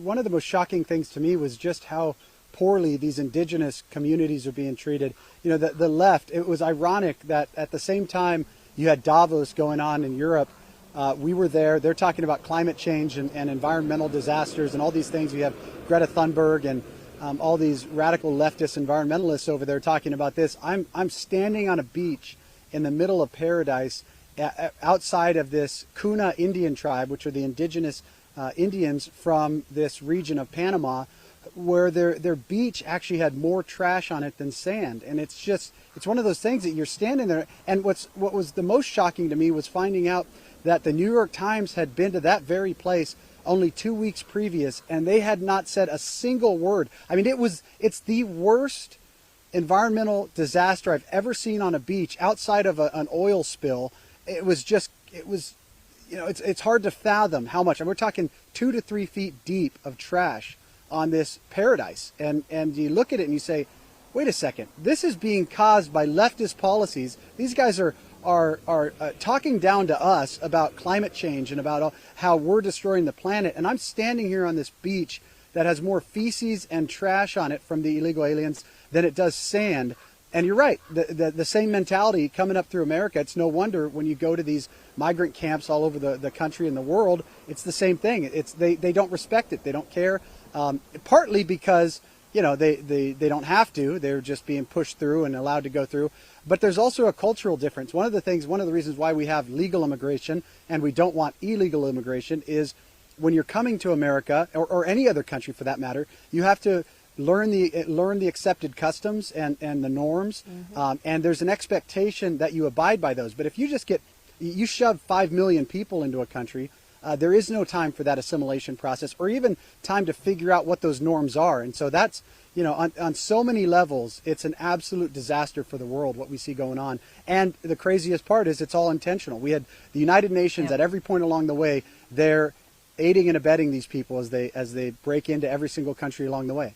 one of the most shocking things to me was just how poorly these indigenous communities are being treated. You know, the left, it was ironic that at the same time you had Davos going on in Europe, we were there. They're talking about climate change and environmental disasters and all these things. We have Greta Thunberg and all these radical leftist environmentalists over there talking about this. I'm standing on a beach in the middle of paradise outside of this Kuna Indian tribe, which are the indigenous Indians from this region of Panama, where their beach actually had more trash on it than sand. And it's one of those things that you're standing there. And what was the most shocking to me was finding out that the New York Times had been to that very place only 2 weeks previous, and they had not said a single word. I mean, it's the worst environmental disaster I've ever seen on a beach outside of an oil spill. It's hard to fathom how much. And we're talking 2 to 3 feet deep of trash on this paradise. And you look at it and you say, wait a second, this is being caused by leftist policies. These guys are talking down to us about climate change and about how we're destroying the planet. And I'm standing here on this beach that has more feces and trash on it from the illegal aliens than it does sand. And you're right, the same mentality coming up through America. It's no wonder when you go to these migrant camps all over the country and the world, it's the same thing. They don't respect it. They don't care. Partly because, you know, they don't have to. They're just being pushed through and allowed to go through. But there's also a cultural difference. One of the reasons why we have legal immigration and we don't want illegal immigration is when you're coming to America or any other country for that matter, you have to learn the accepted customs and the norms. Mm-hmm. And there's an expectation that you abide by those. But if you shove 5 million people into a country, there is no time for that assimilation process or even time to figure out what those norms are. And so that's, you know, on so many levels, it's an absolute disaster for the world, what we see going on. And the craziest part is it's all intentional. We had the United Nations at every point along the way. They're aiding and abetting these people as they break into every single country along the way.